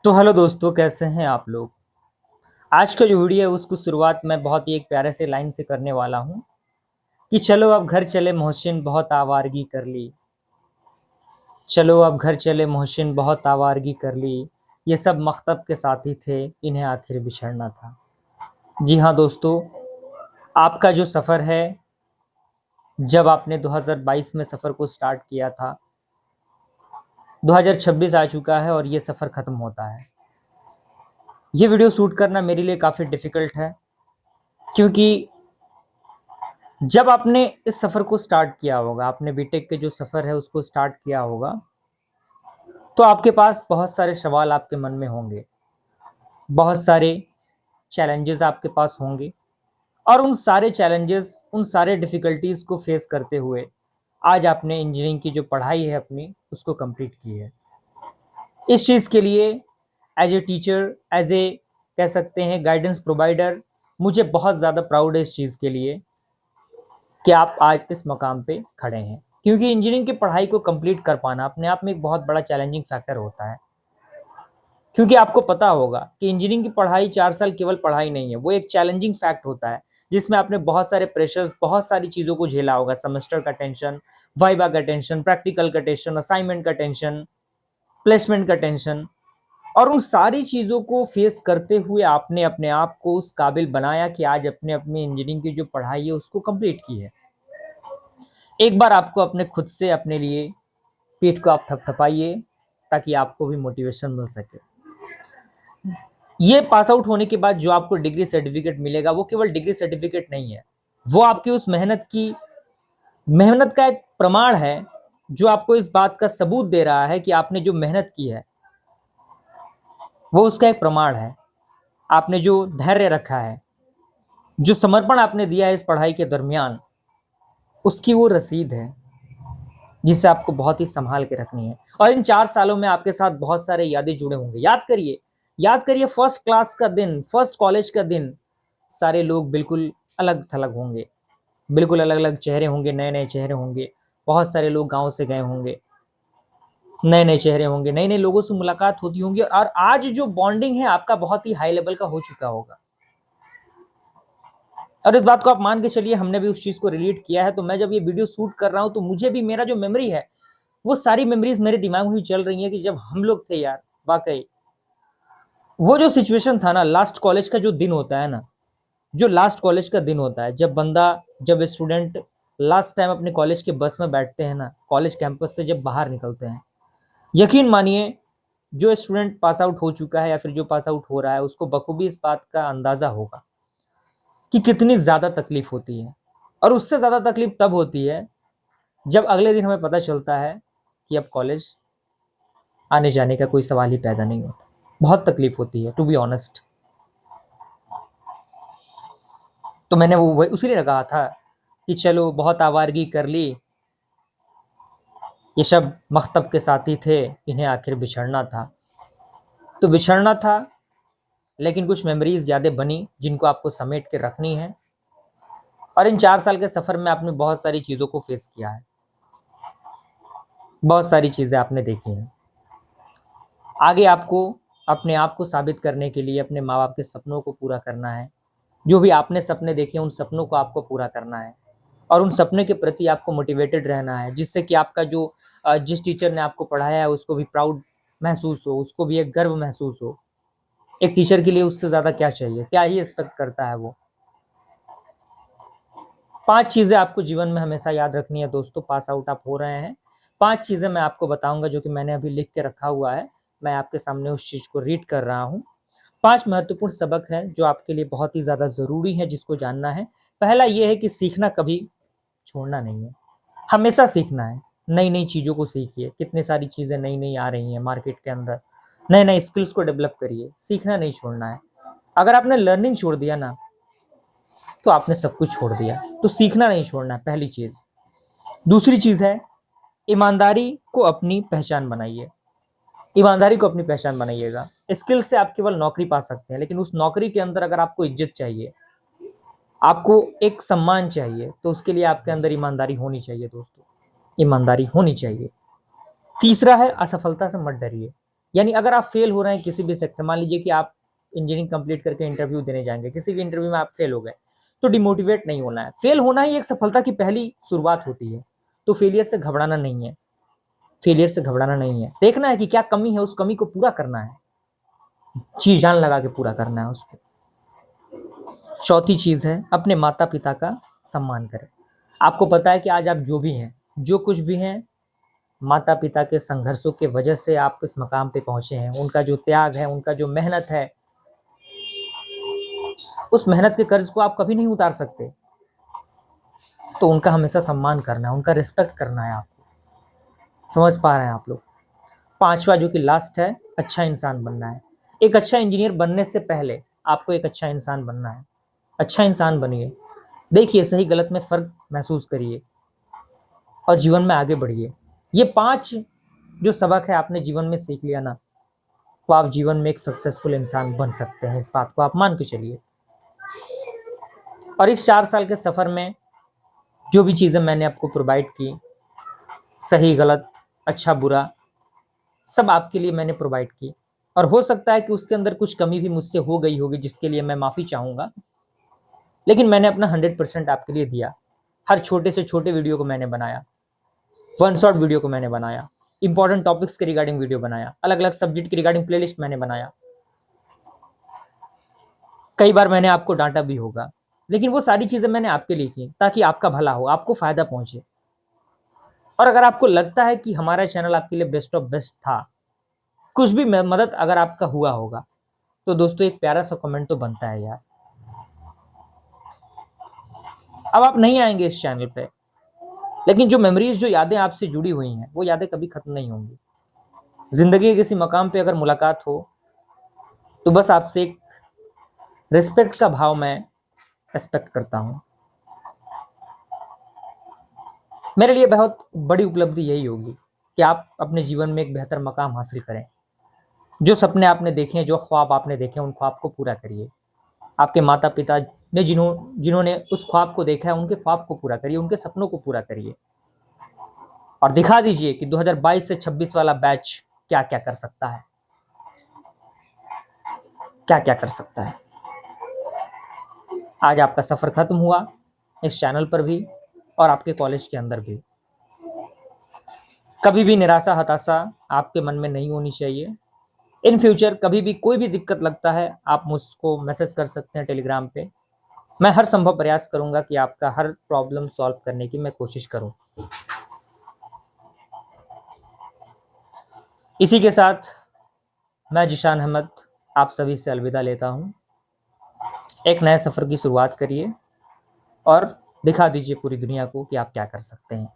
तो हेलो दोस्तों, कैसे हैं आप लोग। आज का जो वीडियो है उसको शुरुआत मैं बहुत ही एक प्यारे से लाइन से करने वाला हूँ कि चलो अब घर चले मोहसिन बहुत आवारगी कर ली। चलो अब घर चले मोहसिन बहुत आवारगी कर ली। ये सब मकतब के साथी थे, इन्हें आखिर बिछड़ना था। जी हाँ दोस्तों, आपका जो सफ़र है, जब आपने 2022 में सफ़र को स्टार्ट किया था, 2026 आ चुका है और ये सफ़र ख़त्म होता है। ये वीडियो शूट करना मेरे लिए काफ़ी डिफ़िकल्ट है, क्योंकि जब आपने इस सफ़र को स्टार्ट किया होगा, आपने बीटेक के जो सफ़र है उसको स्टार्ट किया होगा, तो आपके पास बहुत सारे सवाल आपके मन में होंगे, बहुत सारे चैलेंजेस आपके पास होंगे। और उन सारे चैलेंजेस, उन सारे डिफ़िकल्टीज़ को फेस करते हुए आज आपने इंजीनियरिंग की जो पढ़ाई है अपनी, उसको कंप्लीट की है। इस चीज़ के लिए as a teacher, as a कह सकते हैं गाइडेंस प्रोवाइडर, मुझे बहुत ज़्यादा प्राउड है इस चीज़ के लिए कि आप आज इस मकाम पे खड़े हैं। क्योंकि इंजीनियरिंग की पढ़ाई को कंप्लीट कर पाना अपने आप में एक बहुत बड़ा चैलेंजिंग फैक्टर होता है। क्योंकि आपको पता होगा कि इंजीनियरिंग की पढ़ाई 4 साल केवल पढ़ाई नहीं है, वो एक चैलेंजिंग फैक्ट होता है, जिसमें आपने बहुत सारे प्रेशर्स, बहुत सारी चीज़ों को झेला होगा। सेमेस्टर का टेंशन, वाइवा का टेंशन, प्रैक्टिकल का टेंशन, असाइनमेंट का टेंशन, प्लेसमेंट का टेंशन। और उन सारी चीज़ों को फेस करते हुए आपने अपने आप को उस काबिल बनाया कि आज अपने अपनी इंजीनियरिंग की जो पढ़ाई है उसको कंप्लीट की है। एक बार आपको अपने खुद से अपने लिए पीठ को आप थपथपाइए, ताकि आपको भी मोटिवेशन मिल सके। ये पास आउट होने के बाद जो आपको डिग्री सर्टिफिकेट मिलेगा वो केवल डिग्री सर्टिफिकेट नहीं है, वो आपकी उस मेहनत का एक प्रमाण है, जो आपको इस बात का सबूत दे रहा है कि आपने जो मेहनत की है वो उसका एक प्रमाण है। आपने जो धैर्य रखा है, जो समर्पण आपने दिया है इस पढ़ाई के दरमियान, उसकी वो रसीद है जिसे आपको बहुत ही संभाल के रखनी है। और इन 4 सालों में आपके साथ बहुत सारे यादें जुड़े होंगे। याद करिए फर्स्ट क्लास का दिन, फर्स्ट कॉलेज का दिन। सारे लोग बिल्कुल अलग थलग होंगे, बिल्कुल अलग अलग चेहरे होंगे, नए नए चेहरे होंगे। बहुत सारे लोग गांव से गए होंगे, नए नए चेहरे होंगे, नए नए लोगों से मुलाकात होती होंगी। और आज जो बॉन्डिंग है आपका बहुत ही हाई लेवल का हो चुका होगा। और इस बात को आप मान के चलिए, हमने भी उस चीज को रिलेट किया है। तो मैं जब ये वीडियो शूट कर रहा हूँ तो मुझे भी मेरा जो मेमोरी है, वो सारी मेमोरीज मेरे दिमाग में भी चल रही है कि जब हम लोग थे यार, वाकई वो जो सिचुएशन था ना, लास्ट कॉलेज का जो दिन होता है ना, जो लास्ट कॉलेज का दिन होता है, जब स्टूडेंट लास्ट टाइम अपने कॉलेज के बस में बैठते हैं ना, कॉलेज कैंपस से जब बाहर निकलते हैं, यकीन मानिए जो स्टूडेंट पास आउट हो चुका है या फिर जो पास आउट हो रहा है, उसको बखूबी इस बात का अंदाजा होगा कि कितनी ज्यादा तकलीफ होती है। और उससे ज्यादा तकलीफ तब होती है जब अगले दिन हमें पता चलता है कि अब कॉलेज आने जाने का कोई सवाल ही पैदा नहीं होता। बहुत तकलीफ होती है, टू बी ऑनेस्ट। तो मैंने वो उसी ने कहा था कि चलो बहुत आवारगी कर ली, ये सब मख्तब के साथी थे, इन्हें आखिर बिछड़ना था। तो बिछड़ना था, लेकिन कुछ मेमोरीज, यादें बनी जिनको आपको समेट के रखनी है। और इन 4 साल के सफर में आपने बहुत सारी चीजों को फेस किया है, बहुत सारी चीजें आपने देखी हैं। आगे आपको अपने आप को साबित करने के लिए अपने माँ बाप के सपनों को पूरा करना है। जो भी आपने सपने देखे उन सपनों को आपको पूरा करना है। और उन सपने के प्रति आपको मोटिवेटेड रहना है, जिससे कि आपका जो जिस टीचर ने आपको पढ़ाया है उसको भी प्राउड महसूस हो, उसको भी एक गर्व महसूस हो। एक टीचर के लिए उससे ज़्यादा क्या चाहिए, क्या ही एक्सपेक्ट करता है वो। 5 चीज़ें आपको जीवन में हमेशा याद रखनी है दोस्तों। पास आउट आप हो रहे हैं, 5 चीज़ें मैं आपको बताऊंगा जो कि मैंने अभी लिख के रखा हुआ है। मैं आपके सामने उस चीज़ को रीड कर रहा हूँ। 5 महत्वपूर्ण सबक हैं जो आपके लिए बहुत ही ज़्यादा ज़रूरी है, जिसको जानना है। पहला ये है कि सीखना कभी छोड़ना नहीं है, हमेशा सीखना है। नई नई चीज़ों को सीखिए, कितनी सारी चीज़ें नई नई आ रही हैं मार्केट के अंदर। नए नए स्किल्स को डेवलप करिए, सीखना नहीं छोड़ना है। अगर आपने लर्निंग छोड़ दिया ना, तो आपने सब कुछ छोड़ दिया। तो सीखना नहीं छोड़ना है, पहली चीज़। दूसरी चीज़ है, ईमानदारी को अपनी पहचान बनाइए। ईमानदारी को अपनी पहचान बनाइएगा। स्किल से आप केवल नौकरी पा सकते हैं, लेकिन उस नौकरी के अंदर अगर आपको इज्जत चाहिए, आपको एक सम्मान चाहिए, तो उसके लिए आपके अंदर ईमानदारी होनी चाहिए दोस्तों। ईमानदारी होनी चाहिए। तीसरा है, असफलता से मत डरिए। यानी अगर आप फेल हो रहे हैं किसी भी सेक्टर, मान लीजिए कि आप इंजीनियरिंग कंप्लीट करके इंटरव्यू देने जाएंगे, किसी भी इंटरव्यू में आप फेल हो गए, तो डिमोटिवेट नहीं होना है। फेल होना ही एक सफलता की पहली शुरुआत होती है। तो फेलियर से घबराना नहीं है, फेलियर से घबराना नहीं है। देखना है कि क्या कमी है, उस कमी को पूरा करना है, जी जान लगा के पूरा करना है उसको। चौथी चीज है, अपने माता पिता का सम्मान करें। आपको पता है कि आज आप जो भी हैं, जो कुछ भी हैं, माता पिता के संघर्षों के वजह से आप इस मकाम पे पहुंचे हैं। उनका जो त्याग है, उनका जो मेहनत है, उस मेहनत के कर्ज को आप कभी नहीं उतार सकते। तो उनका हमेशा सम्मान करना है, उनका रिस्पेक्ट करना है आपको। समझ पा रहे हैं आप लोग? पांचवा जो कि लास्ट है, अच्छा इंसान बनना है। एक अच्छा इंजीनियर बनने से पहले आपको एक अच्छा इंसान बनना है। अच्छा इंसान बनिए, देखिए सही गलत में फर्क महसूस करिए और जीवन में आगे बढ़िए। ये 5 जो सबक है आपने जीवन में सीख लिया ना, तो आप जीवन में एक सक्सेसफुल इंसान बन सकते हैं। इस बात को आप मान के चलिए। और इस 4 साल के सफर में जो भी चीजें मैंने आपको प्रोवाइड की, सही गलत अच्छा बुरा, सब आपके लिए मैंने प्रोवाइड की। और हो सकता है कि उसके अंदर कुछ कमी भी मुझसे हो गई होगी, जिसके लिए मैं माफी चाहूंगा, लेकिन मैंने अपना 100% आपके लिए दिया। हर छोटे से छोटे वीडियो को मैंने बनाया, वन शॉट वीडियो को मैंने बनाया, इंपॉर्टेंट टॉपिक्स के रिगार्डिंग वीडियो बनाया, अलग अलग सब्जेक्ट के रिगार्डिंग प्लेलिस्ट मैंने बनाया। कई बार मैंने आपको डांटा भी होगा, लेकिन वो सारी चीजें मैंने आपके लिए की ताकि आपका भला हो, आपको फायदा पहुंचे। और अगर आपको लगता है कि हमारा चैनल आपके लिए बेस्ट ऑफ बेस्ट था, कुछ भी मदद अगर आपका हुआ होगा, तो दोस्तों एक प्यारा सा कमेंट तो बनता है यार। अब आप नहीं आएंगे इस चैनल पे, लेकिन जो मेमोरीज, जो यादें आपसे जुड़ी हुई हैं, वो यादें कभी खत्म नहीं होंगी। जिंदगी के किसी मकाम पे अगर मुलाकात हो, तो बस आपसे एक रिस्पेक्ट का भाव मैं एक्सपेक्ट करता हूं। मेरे लिए बहुत बड़ी उपलब्धि यही होगी कि आप अपने जीवन में एक बेहतर मकाम हासिल करें। जो सपने आपने देखे हैं, जो ख्वाब आपने देखे हैं, उन ख्वाब को पूरा करिए। आपके माता पिता ने जिन्होंने उस ख्वाब को देखा है, उनके ख्वाब को पूरा करिए, उनके सपनों को पूरा करिए। और दिखा दीजिए कि 2022 से 26 वाला बैच क्या क्या कर सकता है, क्या क्या कर सकता है। आज आपका सफर खत्म हुआ, इस चैनल पर भी और आपके कॉलेज के अंदर भी। कभी भी निराशा हताशा आपके मन में नहीं होनी चाहिए। इन फ्यूचर कभी भी कोई भी दिक्कत लगता है, आप मुझको मैसेज कर सकते हैं टेलीग्राम पे। मैं हर संभव प्रयास करूंगा कि आपका हर प्रॉब्लम सॉल्व करने की मैं कोशिश करूं। इसी के साथ मैं जिशान अहमद आप सभी से अलविदा लेता हूं। एक नए सफर की शुरुआत करिए और दिखा दीजिए पूरी दुनिया को कि आप क्या कर सकते हैं।